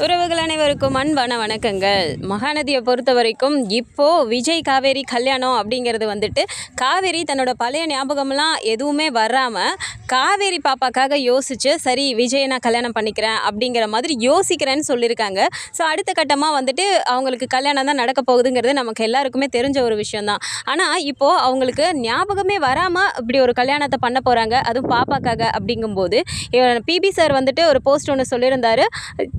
உறவுகள் அனைவருக்கும் அன்பான வணக்கங்கள். மகாநதியை பொறுத்த வரைக்கும் இப்போது விஜய் காவேரி கல்யாணம் அப்படிங்கிறது வந்துட்டு காவேரி தன்னோட பழைய ஞாபகம்லாம் எதுவுமே வராமல் காவேரி பாப்பாக்காக யோசித்து சரி விஜயை நான் கல்யாணம் பண்ணிக்கிறேன் அப்படிங்கிற மாதிரி யோசிக்கிறேன்னு சொல்லியிருக்காங்க. ஸோ அடுத்த கட்டமாக வந்துட்டு அவங்களுக்கு கல்யாணம் தான் நடக்க போகுதுங்கிறது நமக்கு எல்லாருக்குமே தெரிஞ்ச ஒரு விஷயந்தான். ஆனால் இப்போது அவங்களுக்கு ஞாபகமே வராமல் இப்படி ஒரு கல்யாணத்தை பண்ண போகிறாங்க, அதுவும் பாப்பாக்காக. அப்படிங்கும்போது பிபி சார் வந்துட்டு ஒரு போஸ்ட் ஒன்று சொல்லியிருந்தார்.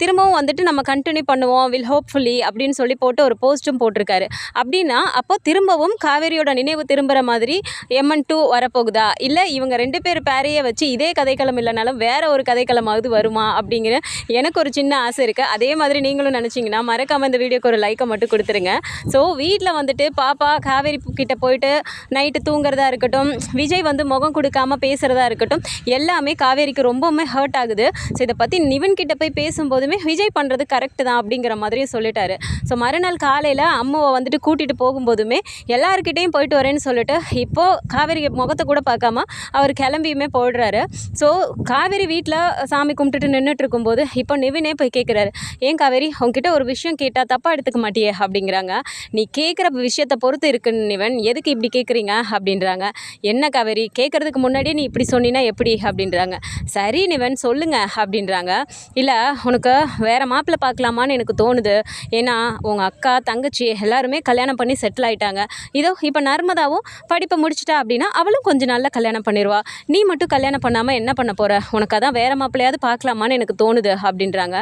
திரும்பவும் வந்துட்டு நம்ம கண்டினியூ பண்ணுவோம் வில் ஹோப்ஃபுல்லி அப்படின்னு சொல்லி போட்டு ஒரு போஸ்ட்டும் போட்டிருக்காரு. அப்படின்னா அப்போ திரும்பவும் காவேரியோட நினைவு திரும்புகிற மாதிரி MN2 வரப்போகுதா, இல்லை இவங்க 2 பேர் பேரையே வச்சு இதே கதைக்களம் இல்லைனாலும் வேற ஒரு கதைக்களமாவது வருமா அப்படிங்கிற எனக்கு ஒரு சின்ன ஆசை இருக்குது. அதே மாதிரி நீங்களும் நினச்சிங்கன்னா மறக்காமல் இந்த வீடியோக்கு ஒரு லைக்கை மட்டும் கொடுத்துருங்க. ஸோ வீட்டில் வந்துட்டு பாப்பா காவேரி கிட்ட போயிட்டு நைட்டு தூங்குறதா இருக்கட்டும், விஜய் வந்து முகம் கொடுக்காம பேசுகிறதா இருக்கட்டும், எல்லாமே காவேரிக்கு ரொம்பவுமே ஹர்ட் ஆகுது. ஸோ இதை பற்றி நிவின் கிட்ட போய் பேசும்போதுமே விஜய் பண்ணுறது கரெக்டு தான் அப்படிங்கிற மாதிரியும் சொல்லிட்டாரு. ஸோ மறுநாள் காலையில் அம்மாவை வந்துட்டு கூட்டிகிட்டு போகும்போதுமே எல்லாருக்கிட்டையும் போயிட்டு வரேன்னு சொல்லிட்டு இப்போது காவேரி முகத்தை கூட பார்க்காம அவர் கிளம்பியுமே போடுறாரு. ஸோ காவேரி வீட்டில் சாமி கும்பிட்டுட்டு நின்றுட்டு இருக்கும்போது இப்போ நிவினே போய் கேட்குறாரு, ஏன் காவேரி உங்ககிட்ட ஒரு விஷயம் கேட்டால் தப்பாக எடுத்துக்க மாட்டியே அப்படிங்கிறாங்க. நீ கேட்குற விஷயத்தை பொறுத்து இருக்குன்னு நிவன், எதுக்கு இப்படி கேட்குறீங்க அப்படின்றாங்க. என்ன காவேரி கேட்குறதுக்கு முன்னாடியே நீ இப்படி சொன்னீன்னா எப்படி அப்படின்றாங்க. சரி நிவன் சொல்லுங்க அப்படின்றாங்க. இல்லை உனக்கு வேறு மாப்பிள்ளை பார்க்கலாமான்னு எனக்கு தோணுது. ஏன்னா உங்கள் அக்கா தங்கச்சி எல்லாருமே கல்யாணம் பண்ணி செட்டில் ஆகிட்டாங்க. இதோ இப்போ நர்மதாவும் படிப்பை முடிச்சிட்டா அப்படின்னா அவளும் கொஞ்ச நாளில் கல்யாணம் பண்ணிடுவா. நீ மட்டும் கல்யாணம் பண்ணாமல் என்ன பண்ண போகிற? உனக்கு அதான் வேறு மாப்பிள்ளையாவது பார்க்கலாமான்னு எனக்கு தோணுது அப்படின்றாங்க.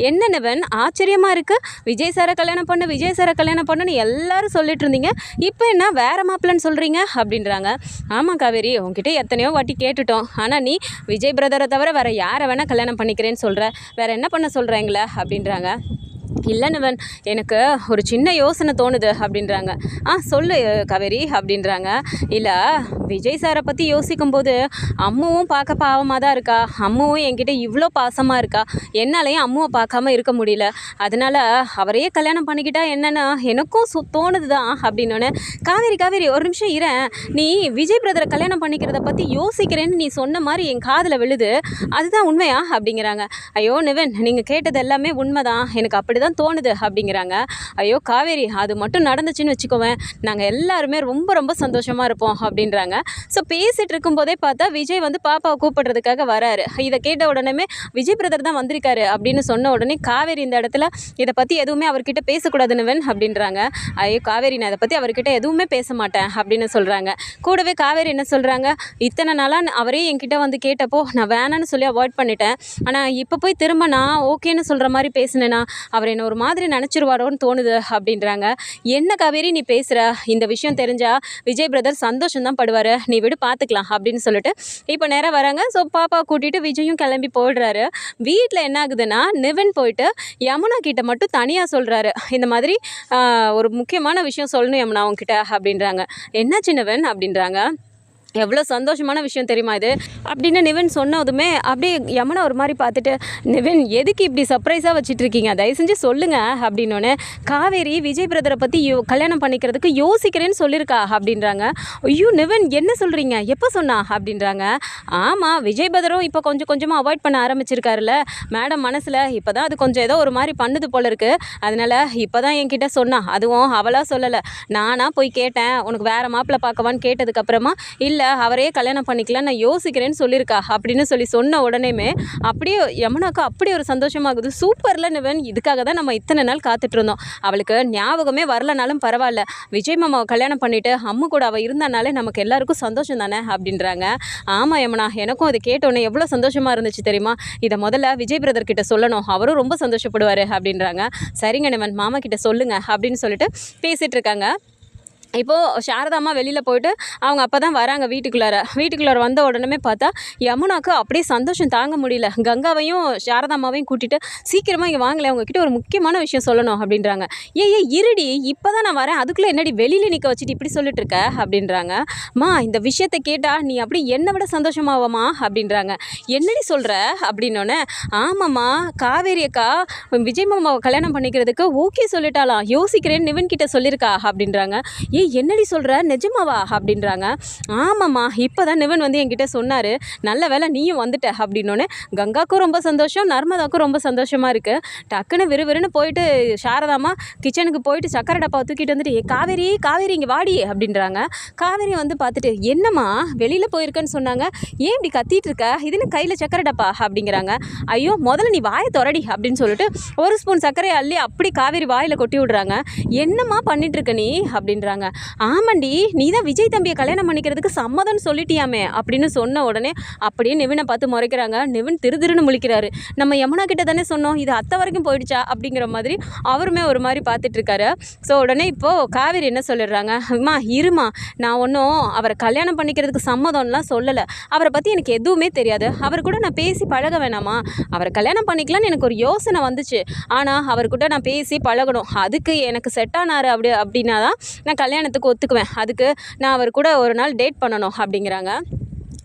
என்ன நிவன் ஆச்சரியமாக இருக்குது, விஜய் சாரை கல்யாணம் பண்ணு விஜய் சாரை கல்யாணம் பண்ணுன்னு எல்லாரும் சொல்லிட்டு இருந்தீங்க, இப்போ என்ன வேறு மாப்பிள்ளைன்னு சொல்கிறீங்க அப்படின்றாங்க. ஆமாம் காவேரி உங்ககிட்ட எத்தனையோ வாட்டி கேட்டுட்டோம், ஆனால் நீ விஜய் பிரதரை தவிர வேறு யாரை வேணால் கல்யாணம் பண்ணிக்கிறேன்னு சொல்கிற, வேறு என்ன பண்ண சொல்கிறீங்களே அப்படின்றாங்க. இல்லை நிவன் எனக்கு ஒரு சின்ன யோசனை தோணுது அப்படின்றாங்க. சொல்லு காவேரி அப்படின்றாங்க. இல்லை விஜய் சாரை பற்றி யோசிக்கும்போது அம்மாவும் பார்க்க பாவமாக தான் இருக்கா, அம்மாவும் என்கிட்ட இவ்வளோ பாசமாக இருக்கா, என்னாலையும் அம்மாவை பார்க்காம இருக்க முடியல, அதனால் அவரையே கல்யாணம் பண்ணிக்கிட்டா என்னென்னா எனக்கும் தோணுது தான் அப்படின்னோடனே காவேரி ஒரு நிமிஷம் இரேன், நீ விஜய் பிரதரை கல்யாணம் பண்ணிக்கிறத பற்றி யோசிக்கிறேன்னு நீ சொன்ன மாதிரி என் காதில் விழுது, அதுதான் உண்மையா அப்படிங்கிறாங்க. ஐயோ நிவன் நீங்கள் கேட்டது எல்லாமே உண்மைதான், எனக்கு அப்படி தான் தோணுது அப்படிங்கிறாங்க. ஐயோ காவேரி அது மட்டும் நடந்துச்சுன்னு வச்சுக்கோவேன், நாங்கள் எல்லாருமே ரொம்ப ரொம்ப சந்தோஷமாக இருப்போம் அப்படின்றாங்க. ஸோ பேசிகிட்டு இருக்கும்போதே பார்த்தா விஜய் வந்து பாப்பாவை கூப்பிடுறதுக்காக வராரு. இதை கேட்ட உடனே விஜய் பிரதர் தான் வந்திருக்காரு அப்படின்னு சொன்ன உடனே காவேரி இந்த இடத்துல இதை பற்றி எதுவுமே அவர்கிட்ட பேசக்கூடாதுன்னு அப்படின்றாங்க. ஐயோ காவேரி நான் இதை பற்றி அவர்கிட்ட எதுவுமே பேச மாட்டேன் அப்படின்னு சொல்கிறாங்க. கூடவே காவேரி என்ன சொல்கிறாங்க, இத்தனை நாளாக அவரே என்கிட்ட வந்து கேட்டப்போ நான் வேணான்னு சொல்லி அவாய்ட் பண்ணிட்டேன், ஆனால் இப்போ போய் திரும்ப நான் ஓகேன்னு சொல்கிற மாதிரி பேசினேன்னா அவர் என்ன ஒரு மாதிரி நினச்சிருவாரோன்னு தோணுது அப்படின்றாங்க. என்ன காவேரி நீ பேசுகிற, இந்த விஷயம் தெரிஞ்சால் விஜய் பிரதர் சந்தோஷம் தான் படுவார், நீ விடு பார்த்துக்கலாம் அப்படின்னு சொல்லிட்டு இப்போ நேராக வராங்க. ஸோ பாப்பா கூட்டிகிட்டு விஜயும் கிளம்பி போயிடுறாரு. வீட்டில் என்ன ஆகுதுன்னா நிவன் போயிட்டு யமுனா கிட்ட மட்டும் தனியாக சொல்கிறாரு, இந்த மாதிரி ஒரு முக்கியமான விஷயம் சொல்லணும் யமுனா உங்ககிட்ட அப்படின்றாங்க. என்னாச்சு நிவன் அப்படின்றாங்க. எவ்வளோ சந்தோஷமான விஷயம் தெரியுமா இது அப்படின்னு நிவன் சொன்னதுமே அப்படியே யமுனா ஒரு மாதிரி பார்த்துட்டு, நிவன் எதுக்கு இப்படி சர்ப்ரைஸாக வச்சுட்டு இருக்கீங்க, தயவு செஞ்சு சொல்லுங்கள் அப்படின்னோடனே காவேரி விஜய் பிரதரை பற்றி கல்யாணம் பண்ணிக்கிறதுக்கு யோசிக்கிறேன்னு சொல்லியிருக்கா அப்படின்றாங்க. ஐயோ நிவன் என்ன சொல்கிறீங்க, எப்போ சொன்னா அப்படின்றாங்க. ஆமாம் விஜய் பிரதரும் இப்போ கொஞ்சம் கொஞ்சமாக அவாய்ட் பண்ண ஆரம்பிச்சிருக்காருல்ல மேடம், மனசில் இப்போ தான் அது கொஞ்சம் ஏதோ ஒரு மாதிரி பண்ணுது போல இருக்குது, அதனால் இப்போ தான் என்கிட்ட சொன்னா, அதுவும் அவளாக சொல்லலை, நானாக போய் கேட்டேன் உனக்கு வேறு மாப்பிள்ளை பார்க்கவான்னு கேட்டதுக்கப்புறமா இல்லை அவரையே கல்யாணம் பண்ணிக்கலாம் நான் யோசிக்கிறேன்னு சொல்லியிருக்கா அப்படின்னு சொல்லி சொன்ன உடனேமே அப்படியே யமுனாக்கு அப்படி ஒரு சந்தோஷமாகுது. சூப்பரில் நிவன், இதுக்காக தான் நம்ம இத்தனை நாள் காத்துட்டு இருந்தோம், அவளுக்கு ஞாபகமே வரலனாலும் பரவாயில்ல, விஜய் மாமாவை கல்யாணம் பண்ணிவிட்டு அம்மா கூட அவள் இருந்தானாலே நமக்கு எல்லாருக்கும் சந்தோஷம் தானே அப்படின்றாங்க. ஆமாம் யமுனா எனக்கும் அது கேட்டோன்னே எவ்வளோ சந்தோஷமாக இருந்துச்சு தெரியுமா, இதை முதல்ல விஜய் பிரதர் கிட்ட சொல்லணும், அவரும் ரொம்ப சந்தோஷப்படுவார் அப்படின்றாங்க. சரிங்க நிவன் மாமா கிட்ட சொல்லுங்க அப்படின்னு சொல்லிட்டு பேசிகிட்டு இருக்காங்க. இப்போது சாரதாம்மா வெளியில் போயிட்டு அவங்க அப்போ தான் வராங்க வீட்டுக்குள்ளார வந்த உடனே பார்த்தா யமுனாக்கு அப்படியே சந்தோஷம் தாங்க முடியல. கங்காவையும் சாரதாம்மாவையும் கூட்டிகிட்டு சீக்கிரமாக இங்கே வாங்கலை, அவங்கக்கிட்ட ஒரு முக்கியமான விஷயம் சொல்லணும் அப்படின்றாங்க. இருடி இப்போ தான் நான் வரேன், அதுக்குள்ளே என்னடி வெளியில் நிற்க வச்சுட்டு இப்படி சொல்லிட்டு இருக்க அப்படின்றாங்க. இந்த விஷயத்தை கேட்டால் நீ அப்படி என்னை விட சந்தோஷமாவமா அப்படின்றாங்க. என்னடி சொல்கிற அப்படின்னோடனே, ஆமாம்மா காவேரி அக்கா விஜய் மாமாவை கல்யாணம் பண்ணிக்கிறதுக்கு ஓகே சொல்லிட்டாலாம், யோசிக்கிறேன்னு நிவன் கிட்ட சொல்லியிருக்கா அப்படின்றாங்க. ஏய் என்னடி சொல்கிற நிஜமாவா அப்படின்றாங்க. ஆமாம்மா இப்போ தான் நிவன் வந்து என்கிட்ட சொன்னார், நல்ல வேளை நீயும் வந்துட்ட அப்படின்னோடனே கங்காவுக்கும் ரொம்ப சந்தோஷம், நர்மதாவுக்கும் ரொம்ப சந்தோஷமாக இருக்குது. டக்குன்னு விறுவிறுன்னு போயிட்டு சாரதாம்மா கிச்சனுக்கு போயிட்டு சக்கரை டப்பாவை தூக்கிட்டு வந்துட்டு, ஏ காவேரி காவேரி இங்கே வாடி அப்படின்றாங்க. காவேரி வந்து பார்த்துட்டு, என்னம்மா வெளியில் போயிருக்கேன்னு சொன்னாங்க, ஏன் இப்படி கத்திட்டு இருக்க, இதுன்னு கையில் சக்கரை டப்பா அப்படிங்கிறாங்க. ஐயோ முதல்ல நீ வாயை தொடடி அப்படின்னு சொல்லிட்டு ஒரு ஸ்பூன் சர்க்கரையை அள்ளி அப்படி காவேரி வாயில் கொட்டி விடுறாங்க. என்னம்மா பண்ணிட்டு இருக்க நீ அப்படின்றாங்க. ஆமாண்டி நீ தான் விஜய் தம்பியை கல்யாணம் பண்ணிக்கிறதுக்கு சம்மதம்னு சொல்லிட்டியாமே அப்படின்னு சொன்ன உடனே அப்படியே நிவினை பார்த்து முறைக்கிறாங்க. நிவின் திருன்னு முழிக்கிறாரு. நம்ம யமுனா கிட்ட தானே சொன்னோம், இது அத்தை வரைக்கும் போயிடுச்சா அப்படிங்கிற மாதிரி அவருமே ஒரு மாதிரி பார்த்துட்டு இருக்காரு. ஸோ உடனே இப்போது காவேரி என்ன சொல்லிடுறாங்க, அம்மா இருமா, நான் ஒன்றும் அவரை கல்யாணம் பண்ணிக்கிறதுக்கு சம்மதம்லாம் சொல்லலை, அவரை பற்றி எனக்கு எதுவுமே தெரியாது, அவர் கூட நான் பேசி பழக வேணாமா, அவரை கல்யாணம் பண்ணிக்கலான்னு எனக்கு ஒரு யோசனை வந்துச்சு, ஆனால் அவர்கிட்ட நான் பேசி பழகணும், அதுக்கு எனக்கு செட் ஆனார் அப்படின்னா தான் நான் கல்யாணத்துக்கு ஒத்துக்குவேன், அதுக்கு நான் அவர் கூட ஒரு நாள் டேட் பண்ணணும் அப்படிங்கிறாங்க.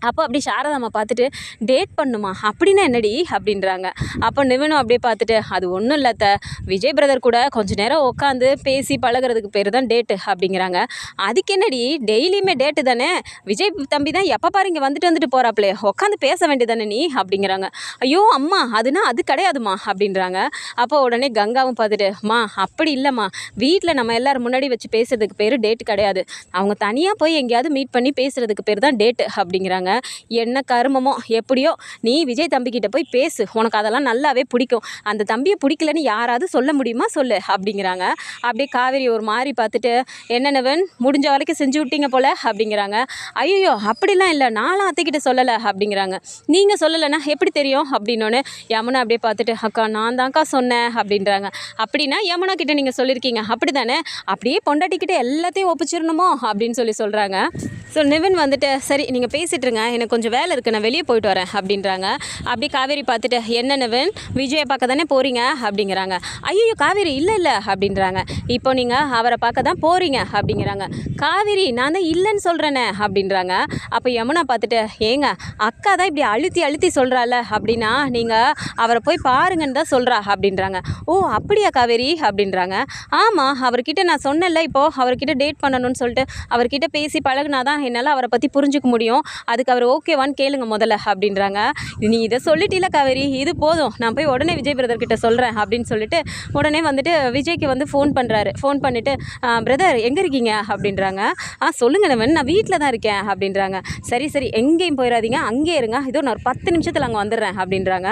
அப்போ அப்படி சாரதாம்மா பார்த்துட்டு, டேட் பண்ணுமா அப்படின்னா என்னடி அப்படின்றாங்க. அப்போ நிவினும் அப்படியே பார்த்துட்டு, அது ஒன்றும் இல்லத்த, விஜய் பிரதர் கூட கொஞ்சம் நேரம் உட்காந்து பேசி பழகிறதுக்கு பேர் தான் டேட்டு அப்படிங்கிறாங்க. அதுக்கு என்னடி டெய்லியுமே டேட்டு தானே, விஜய் தம்பி தான் எப்போ பாரு இங்கே வந்துட்டு போகிறாப்லே, உட்காந்து பேச வேண்டியதானே நீ அப்படிங்கிறாங்க. ஐயோ அம்மா அதுனா அது கிடையாதுமா அப்படின்றாங்க. அப்போ உடனே கங்காவும் பார்த்துட்டு, மா அப்படி இல்லைம்மா, வீட்டில் நம்ம எல்லோரும் முன்னாடி வச்சு பேசுறதுக்கு பேர் டேட்டு கிடையாது, அவங்க தனியாக போய் எங்கேயாவது மீட் பண்ணி பேசுகிறதுக்கு பேர் தான் டேட்டு அப்படிங்கிறாங்க. என்ன கருமமோ எப்படியோ நீ விஜய் தம்பிக்கிட்ட போய் பேசு, உனக்கு அதெல்லாம் நல்லாவே பிடிக்கும், அந்த தம்பியை பிடிக்கலன்னு யாராவது சொல்ல முடியுமா சொல்லு அப்படிங்கிறாங்க. அப்படியே காவேரி ஒரு மாதிரி பார்த்துட்டு, என்ன நிவன் முடிஞ்ச வரைக்கும் செஞ்சு விட்டீங்க போல அப்படிங்கிறாங்க. ஐயோ அப்படிலாம் இல்லை, நானும் அத்தைக்கிட்ட சொல்லலை அப்படிங்கிறாங்க. நீங்கள் சொல்லலைன்னா எப்படி தெரியும் அப்படின்னோன்னு யமுனா அப்படியே பார்த்துட்டு, அக்கா நான் தான்க்கா சொன்னேன் அப்படின்றாங்க. அப்படின்னா யமுனா கிட்ட நீங்கள் சொல்லியிருக்கீங்க அப்படி தானே, அப்படியே பொண்டாட்டிக்கிட்ட எல்லாத்தையும் ஒப்பிச்சிடணுமோ அப்படின்னு சொல்கிறாங்க. ஸோ நிவின் வந்துட்டு, சரி நீங்கள் பேசிட்டுருங்க, எனக்கு கொஞ்சம் வேலை இருக்குது, நான் வெளியே போயிட்டு வரேன் அப்படின்றாங்க. அப்படியே காவேரி பார்த்துட்டு, என்ன நிவின் விஜயை பார்க்க தானே போகிறீங்க அப்படிங்கிறாங்க. ஐயோ காவேரி இல்லை அப்படின்றாங்க. இப்போ நீங்கள் அவரை பார்க்க தான் போகிறீங்க அப்படிங்கிறாங்க. காவேரி நான் தான் இல்லைன்னு சொல்கிறேனே அப்படின்றாங்க. அப்போ யமுனா பார்த்துட்டு, ஏங்க அக்கா தான் இப்படி அழுத்தி சொல்கிறாள் அப்படின்னா நீங்கள் அவரை போய் பாருங்கன்னு தான் சொல்கிறா அப்படின்றாங்க. ஓ அப்படியா காவேரி அப்படின்றாங்க. ஆமாம் அவர்கிட்ட நான் சொன்னேன்ல, இப்போது அவர்கிட்ட டேட் பண்ணணும்னு சொல்லிட்டு அவர்கிட்ட பேசி பழகுனா தான் என்னால் அவரை பற்றி புரிஞ்சுக்க முடியும், அதுக்கு அவர் ஓகேவான்னு கேளுங்க முதல்ல அப்படின்றாங்க. நீ இதை சொல்லிட்டில காவேரி, இது போதும், நான் போய் உடனே விஜய் பிரதர் கிட்ட சொல்கிறேன் அப்படின்னு சொல்லிட்டு உடனே வந்துட்டு விஜய்க்கு வந்து ஃபோன் பண்ணுறாரு. ஃபோன் பண்ணிவிட்டு, பிரதர் எங்கே இருக்கீங்க அப்படின்றாங்க. சொல்லுங்கள் நவன், நான் வீட்டில் தான் இருக்கேன் அப்படின்றாங்க. சரி எங்கேயும் போயிடாதீங்க, அங்கே இருங்க, இதோ நான் ஒரு 10 நிமிஷத்தில் அங்கே வந்துடுறேன் அப்படின்றாங்க.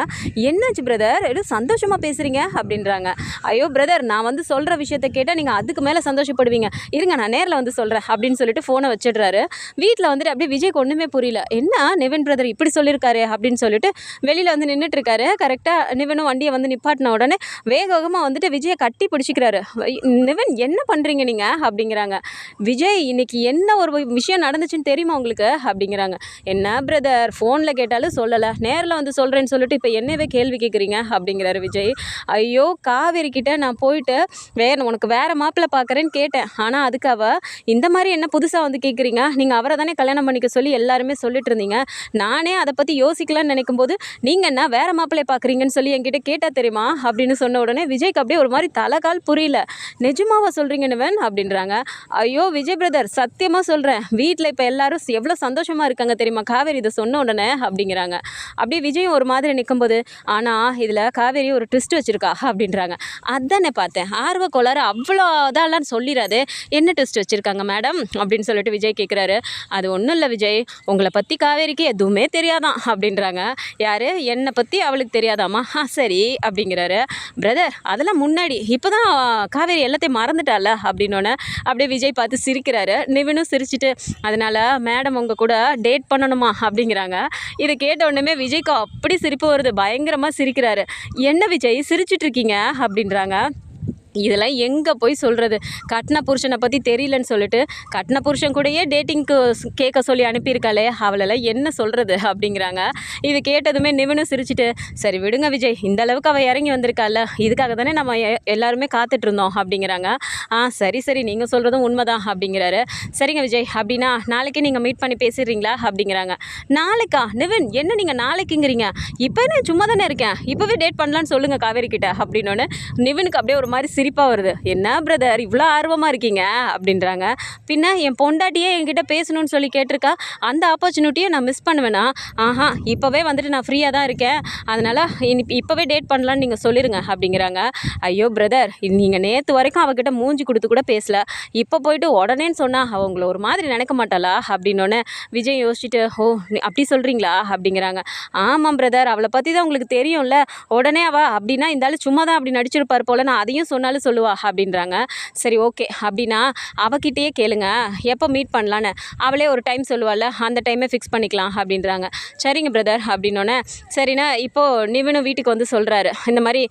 என்னாச்சு பிரதர் எதுவும் சந்தோஷமாக பேசுகிறீங்க அப்படின்றாங்க. ஐயோ பிரதர் நான் வந்து சொல்கிற விஷயத்தை கேட்டால் நீங்கள் அதுக்கு மேலே சந்தோஷப்படுவீங்க, இருங்க நான் நேரில் வந்து சொல்கிறேன் அப்படின்னு சொல்லிட்டு ஃபோனை வச்சிடுறாரு. வீட்டில் வந்துட்டு அப்படியே விஜய்க்கு ஒன்றுமே புரியல, என்ன நிவின் பிரதர் இப்படி சொல்லியிருக்காரு அப்படின்னு சொல்லிட்டு வெளியில் வந்து நின்றுட்டு இருக்காரு. கரெக்டாக நிவினும் வண்டியை வந்து நிப்பாட்டின உடனே வேகமாக வந்துட்டு விஜயை கட்டி பிடிச்சிக்கிறாரு. நிவின் என்ன பண்ணுறீங்க நீங்கள் அப்படிங்கிறாங்க. விஜய் இன்னைக்கு என்ன ஒரு விஷயம் நடந்துச்சுன்னு தெரியுமா உங்களுக்கு அப்படிங்கிறாங்க. என்ன பிரதர் ஃபோனில் கேட்டாலும் சொல்லலை, நேரில் வந்து சொல்கிறேன்னு சொல்லிட்டு இப்போ என்னவே கேள்வி கேட்குறீங்க அப்படிங்கிறாரு விஜய். ஐயோ காவேரி கிட்ட நான் போயிட்டு உனக்கு வேறு மாப்பிள்ளை பார்க்குறேன்னு கேட்டேன், ஆனால் அதுக்கு இந்த மாதிரி என்ன புதுசாக வந்து கேட்குறீங்க, நீங்கள் அவரை தானே கல்யாணம் பண்ணிக்க சொல்லி எல்லாருமே சொல்லிட்டு இருந்தீங்க, நானே அதை பற்றி யோசிக்கலான்னு நினைக்கும் போது நீங்கள் என்ன வேறு மாப்பிள்ளை பார்க்குறீங்கன்னு சொல்லி என்கிட்ட கேட்டால் தெரியுமா அப்படின்னு சொன்ன உடனே விஜய்க்கு அப்படியே ஒரு மாதிரி தலைகால் புரியல. நிஜமாவா சொல்கிறீங்க நிவன் அப்படின்றாங்க. ஐயோ விஜய் பிரதர் சத்தியமாக சொல்கிறேன், வீட்டில் இப்போ எல்லாரும் எவ்வளோ சந்தோஷமாக இருக்காங்க தெரியுமா காவேரி இதை சொன்ன உடனே அப்படிங்கிறாங்க. அப்படியே விஜயும் ஒரு மாதிரி நிற்கும்போது, ஆனால் இதில் காவேரி ஒரு ட்விஸ்ட் வச்சுருக்கா அப்படின்றாங்க. அதானே பார்த்தேன், ஆர்வ கோளாறு அவ்வளோ அதெல்லாம் சொல்லிடாது, என்ன ட்விஸ்ட் வச்சுருக்காங்க மேடம் அப்படின்னு சொல்லிட்டு விஜய் கேட்குறாரு. அது ஒன்றும் இல்லை விஜய், உங்களை பற்றி காவேரிக்கு எதுவுமே தெரியாதான் அப்படின்றாங்க. யார் என்னை பற்றி அவளுக்கு தெரியாதாம்மா, சரி அப்படிங்கிறாரு. பிரதர் அதெல்லாம் முன்னாடி, இப்போ தான் காவேரி எல்லாத்தையும் மறந்துட்டால அப்படின்னோடனே அப்படியே விஜய் பார்த்து சிரிக்கிறாரு. நிவினும் சிரிச்சிட்டு, அதனால் மேடம் உங்கள் கூட டேட் பண்ணணுமா அப்படிங்கிறாங்க. இதை கேட்ட உடனே விஜய்க்கு அப்படி சிரிப்பு வருது, பயங்கரமாக சிரிக்கிறாரு. என்ன விஜய் சிரிச்சிட்ருக்கீங்க அப்படின்றாங்க. இதெல்லாம் எங்கே போய் சொல்கிறது, கட்டின புருஷனை பற்றி தெரியலன்னு சொல்லிட்டு கட்டின புருஷன் கூடயே டேட்டிங்க்கு கேட்க சொல்லி அனுப்பியிருக்காளே, அவளெல்லாம் என்ன சொல்கிறது அப்படிங்கிறாங்க. இது கேட்டதுமே நிவினும் சிரிச்சிட்டு, சரி விடுங்க விஜய், இந்த அளவுக்கு அவள் இறங்கி வந்திருக்காள், இதுக்காக தானே நம்ம எல்லாருமே காத்துட்ருந்தோம் அப்படிங்கிறாங்க. சரி நீங்கள் சொல்கிறதும் உண்மைதான் அப்படிங்கிறாரு. சரிங்க விஜய், அப்படின்னா நாளைக்கு நீங்கள் மீட் பண்ணி பேசிடுறீங்களா அப்படிங்கிறாங்க. நாளைக்கா நிவின், என்ன நீங்கள் நாளைக்குங்கிறீங்க, இப்போ என்ன சும்மா தானே இருக்கேன், இப்போவே டேட் பண்ணலான்னு சொல்லுங்கள் காவேரி கிட்ட அப்படின்னோன்னு நிவினுக்கு அப்படியே ஒரு மாதிரி சிரிப்பாக வருது. என்ன பிரதர் இவ்வளோ ஆர்வமாக இருக்கீங்க அப்படின்றாங்க. பின்ன என் பொண்டாட்டியே என்கிட்ட பேசணும்னு சொல்லி கேட்டிருக்கா, அந்த ஆப்பர்ச்சுனிட்டியை நான் மிஸ் பண்ணுவேனா? ஆஹா, இப்போவே வந்துட்டு நான் ஃப்ரீயாக தான் இருக்கேன், அதனால் இப்போவே டேட் பண்ணலான்னு நீங்கள் சொல்லிடுங்க அப்படிங்கிறாங்க. ஐயோ பிரதர், நீங்கள் நேற்று வரைக்கும் அவகிட்ட மூஞ்சி கொடுத்து கூட பேசல, இப்போ போயிட்டு உடனேன்னு சொன்னால் அவங்கள ஒரு மாதிரி நினைக்க மாட்டாளா அப்படின்னோடனே விஜய் யோசிச்சுட்டு, ஓ அப்படி சொல்கிறீங்களா அப்படிங்கிறாங்க. ஆமாம் பிரதர், அவளை பற்றி தான் உங்களுக்கு தெரியும்ல, உடனே அப்படின்னா இந்த ஆள் சும்மா தான் அப்படி நடிச்சிருப்பார் போல், நான் அதையும் சொன்னாலும் சொல்லுவா அப்படின்றாங்க. சரி ஓகே, அப்படின்னா அவகிட்டயே கேளுங்க எப்போ மீட் பண்ணலான்னு, அவளே ஒரு டைம் சொல்லுவாள், அந்த டைமே ஃபிக்ஸ் பண்ணிக்கலாம் அப்படின்றாங்க. சரிங்க பிரதர் அப்படின்னோடனே, சரிண்ணா இப்போது நிவினும் வீட்டுக்கு வந்து சொல்கிறாரு, இந்த மாதிரி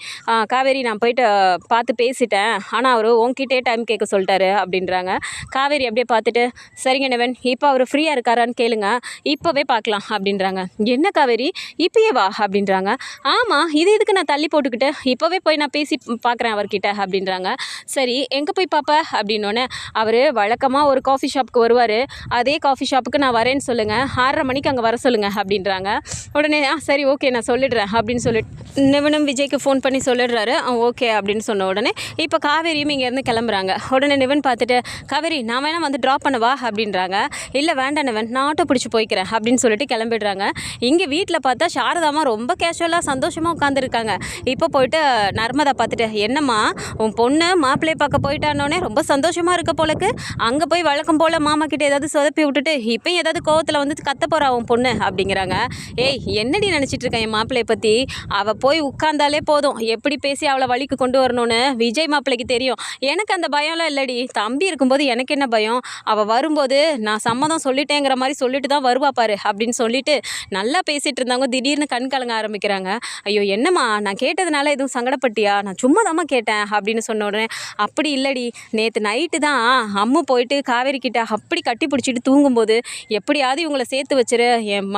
காவேரி நான் போயிட்டு பார்த்து பேசிட்டேன், ஆனால் அவர் உன்கிட்டே டைம் கேட்க சொல்லிட்டாரு அப்படின்றாங்க. காவேரி அப்படியே பார்த்துட்டு, சரிங்க நிவன் இப்போ அவர் ஃப்ரீயாக இருக்காரான்னு கேளுங்க, இப்போவே பார்க்கலாம் அப்படின்றாங்க. என்ன காவேரி இப்பயே வா அப்படின்றாங்க. ஆமாம், இது எதுக்கு நான் தள்ளி போட்டுக்கிட்டு, இப்போவே போய் நான் பேசி பார்க்குறேன் அவர்கிட்ட அப்படின்றாங்க. சரி எங்கே போய் பார்ப்ப அப்படின்னோடனே, அவர் வழக்கமாக ஒரு காஃபி ஷாப்புக்கு வருவார், அதே காஃபி ஷாப்புக்கு நான் வரேன்னு சொல்லுங்கள், 6:30 மணிக்கு அங்கே வர சொல்லுங்கள் அப்படின்றாங்க. உடனே சரி ஓகே நான் சொல்லிடுறேன் அப்படின்னு சொல்லிட்டு நிவனும் விஜய்க்கு ஃபோன் பண்ணி சொல்லிடுறாரு. ஓகே அப்படின்னு சொன்ன உடனே இப்போ காவேரியும் இங்கேருந்து கிளம்புறாங்க. உடனே நிவன் பார்த்துட்டு, காவேரி நான் வேணால் வந்து ட்ராப் பண்ணவா அப்படின்றாங்க. இல்லை வேண்டாம் நிவன், நான் ஆட்டோ பிடிச்சி போய்க்கிறேன் அப்படின்னு சொல்லிட்டு கிளம்பிடுறாங்க. இங்கே வீட்டில் பார்த்தா சாரதாமா ரொம்ப கேஷுவலாக சந்தோஷமாக உட்காந்துருக்காங்க. இப்போ போயிட்டு நர்மதா பார்த்துட்டு, என்னம்மா உன் பொண்ணு மாப்பிள்ளையை பார்க்க போயிட்டானோடனே ரொம்ப சந்தோஷமாக இருக்க போலக்கு, அங்கே போய் வழக்கம் போல் மாமா கிட்ட ஏதாவது சொதப்பி விட்டுட்டு இப்போ ஏதாவது கோவத்தில் வந்து கத்த போகிறா உன் பொண்ணு அப்படிங்கிறாங்க. ஏய் என்னடி நினச்சிட்டு இருக்கேன் என் மாப்பிள்ளையை பற்றி, அவள் போய் உட்கார்ந்தாலே போதும் எப்படி பேசி அவளை வழிக்கு கொண்டு வரணும்னு விஜய் மாப்பிள்ளைக்கு தெரியும், எனக்கு அந்த பயம்லாம் இல்லடி, தம்பி இருக்கும்போது எனக்கு என்ன பயம், அவள் வரும்போது நான் சம்மதம் சொல்லிட்டேங்கிற மாதிரி சொல்லிட்டு தான் வருவா பாரு அப்படின்னு சொல்லிட்டு நல்லா பேசிகிட்டு இருந்தவங்க திடீர்னு கண் கலங்க ஆரம்பிக்கிறாங்க. ஐயோ என்னம்மா நான் கேட்டதுனால எதுவும் சங்கடப்பட்டியா, நான் சும்மா தாம்மா கேட்டேன் அப்படின்னு சொன்ன உடனே, அப்படி இல்லடி நேற்று நைட்டு தான் அம்மு போயிட்டு காவேரி கிட்ட அப்படி கட்டி பிடிச்சிட்டு தூங்கும்போது, எப்படியாவது இவங்களை சேர்த்து வச்சிரு, என்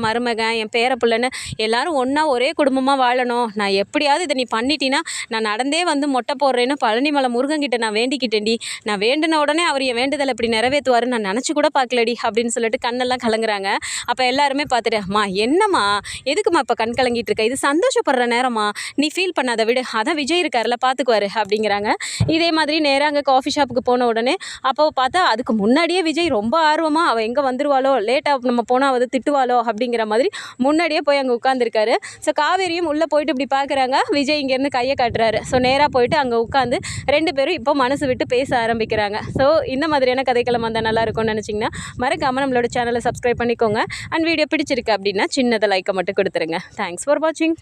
மருமகன் என் பேரப்பிள்ளைன்னு எல்லாரும் ஒன்றா ஒரே குடும்பமாக வாழணும், நான் எப்படியாவது இதை நீ பண்ணிட்டீன்னா நான் நடந்தே வந்து மொட்டை போடுறேன்னு பழனிமலை முருகன்கிட்ட நான் வேண்டிக்கிட்டேன்டி, நான் வேண்டின உடனே அவர் என் வேண்டுதலை இப்படி நிறைவேற்றுவாருன்னு நான் நினச்சி கூட பார்க்கலடி அப்படின்னு சொல்லிட்டு கண்ணெல்லாம் கலங்குறாங்க. அப்போ எல்லாருமே பார்த்துட்டு, அம்மா என்னம்மா எதுக்குமா இப்போ கண் கலங்கிட்டு இருக்க, இது சந்தோஷப்படுற நேரமா, நீ ஃபீல் பண்ணாத விடு, அதான் விஜய் இருக்காருல பார்த்துக்குவாரு அப்படிங்கிறாங்க. இதே மாதிரி நேராக அங்கே காஃபி ஷாப்புக்கு போன உடனே அப்போ பார்த்தா அதுக்கு முன்னாடியே விஜய் ரொம்ப ஆர்வமாக அவள் எங்கே வந்துருவாளோ, லேட்டாக நம்ம போனால் அவள் திட்டுவாளோ அப்படிங்கிற மாதிரி முன்னாடியே போய் அங்கே உட்காந்துருக்காரு. ஸோ காவேரியும் உள்ளே போயிட்டு இப்படி பார்க்குறாங்க, விஜய் இங்கேருந்து கையை காட்டுறாரு. ஸோ நேராக போயிட்டு அங்கே உட்காந்து 2 பேரும் இப்போ மனசு விட்டு பேச ஆரம்பிக்கிறாங்க. ஸோ இந்த மாதிரியான கதைக்களம் வந்தால் நல்லா இருக்கும்னு நினச்சிங்கன்னா மறக்காமல் நம்மளோட சேனலை சப்ஸ்கிரைப் பண்ணிக்கோங்க. அண்ட் வீடியோ பிடிச்சிருக்கு அப்படின்னா சின்னதை லைக்கை மட்டும் கொடுத்துருங்க. தேங்க்ஸ் ஃபார் வாட்சிங்.